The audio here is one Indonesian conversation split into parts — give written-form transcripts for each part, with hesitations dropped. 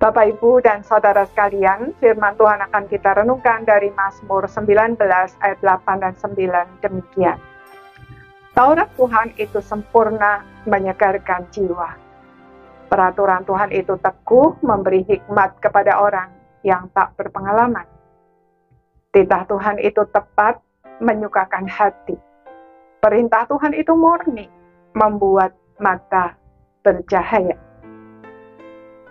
Bapak, Ibu, dan Saudara sekalian, firman Tuhan akan kita renungkan dari Mazmur 19 ayat 8 dan 9 demikian. Taurat Tuhan itu sempurna, menyegarkan jiwa. Peraturan Tuhan itu teguh, memberi hikmat kepada orang yang tak berpengalaman. Titah Tuhan itu tepat, menyukakan hati. Perintah Tuhan itu murni, membuat mata bercahaya.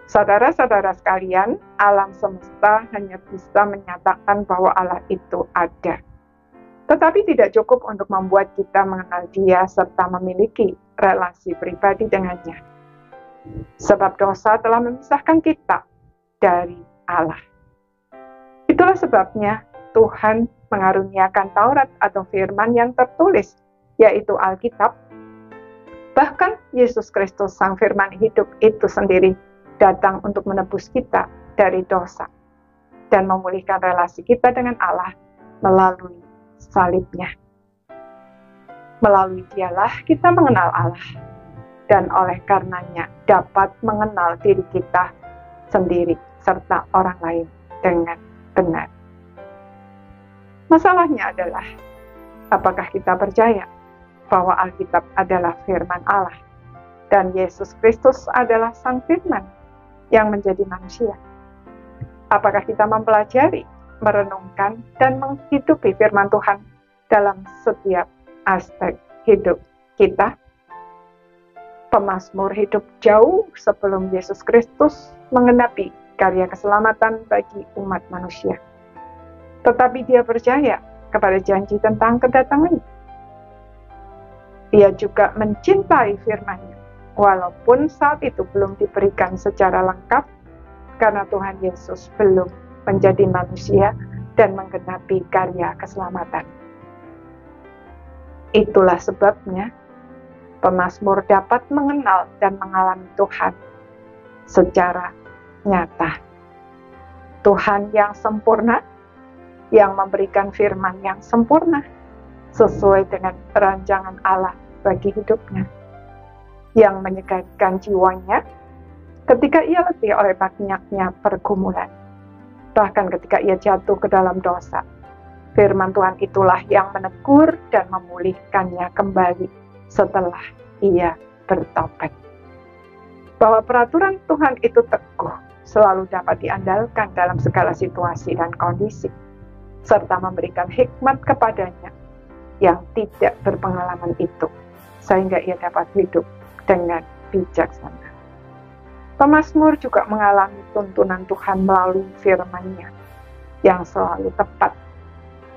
Saudara-saudara sekalian, alam semesta hanya bisa menyatakan bahwa Allah itu ada. Tetapi tidak cukup untuk membuat kita mengenal Dia serta memiliki relasi pribadi dengannya. Sebab dosa telah memisahkan kita dari Allah. Itulah sebabnya Tuhan mengaruniakan Taurat atau firman yang tertulis, yaitu Alkitab. Bahkan Yesus Kristus, Sang Firman hidup itu sendiri, datang untuk menebus kita dari dosa dan memulihkan relasi kita dengan Allah melalui salibnya. Melalui Dialah kita mengenal Allah, dan oleh karenanya dapat mengenal diri kita sendiri serta orang lain dengan benar. Masalahnya adalah, apakah kita percaya bahwa Alkitab adalah firman Allah dan Yesus Kristus adalah Sang Firman yang menjadi manusia? Apakah kita mempelajari, merenungkan, dan menghidupi firman Tuhan dalam setiap aspek hidup kita? Pemazmur hidup jauh sebelum Yesus Kristus menggenapi karya keselamatan bagi umat manusia. Tetapi dia percaya kepada janji tentang kedatangannya. Dia juga mencintai firman-Nya, walaupun saat itu belum diberikan secara lengkap, karena Tuhan Yesus belum menjadi manusia dan menggenapi karya keselamatan. Itulah sebabnya pemazmur dapat mengenal dan mengalami Tuhan secara nyata. Tuhan yang sempurna, yang memberikan firman yang sempurna, sesuai dengan rancangan Allah bagi hidupnya, yang menyegarkan jiwanya ketika ia letih oleh banyaknya pergumulan. Bahkan ketika ia jatuh ke dalam dosa, firman Tuhan itulah yang menegur dan memulihkannya kembali setelah ia bertobat. Bahwa peraturan Tuhan itu teguh, selalu dapat diandalkan dalam segala situasi dan kondisi, serta memberikan hikmat kepadanya yang tidak berpengalaman itu, sehingga ia dapat hidup dengan bijaksana. Pemazmur juga mengalami tuntunan Tuhan melalui firman-Nya yang selalu tepat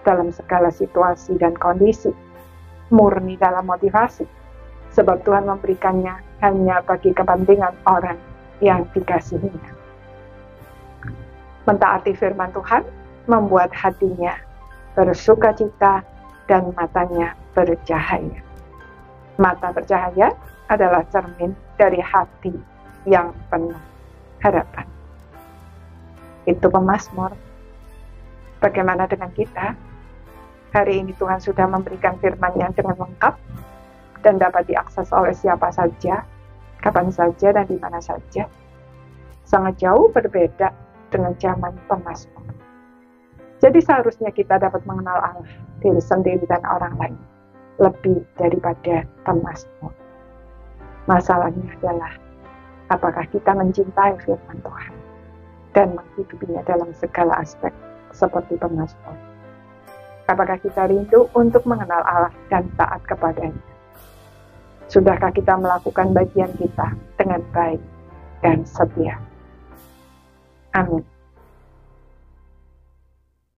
dalam segala situasi dan kondisi, murni dalam motivasi, sebab Tuhan memberikannya hanya bagi kepentingan orang yang dikasihinya. Mentaati firman Tuhan membuat hatinya bersukacita dan matanya bercahaya. Mata bercahaya adalah cermin dari hati yang penuh harapan. Itu pemazmur. Bagaimana dengan kita? Hari ini Tuhan sudah memberikan firman-Nya dengan lengkap dan dapat diakses oleh siapa saja, kapan saja, dan di mana saja. Sangat jauh berbeda dengan zaman pemazmur. Jadi seharusnya kita dapat mengenal Allah, diri sendiri dan orang lain, lebih daripada pemazmur. Masalahnya adalah, apakah kita mencintai firman Tuhan dan menghidupinya dalam segala aspek seperti pemazmur? Apakah kita rindu untuk mengenal Allah dan taat kepadanya? Sudahkah kita melakukan bagian kita dengan baik dan setia? Amin.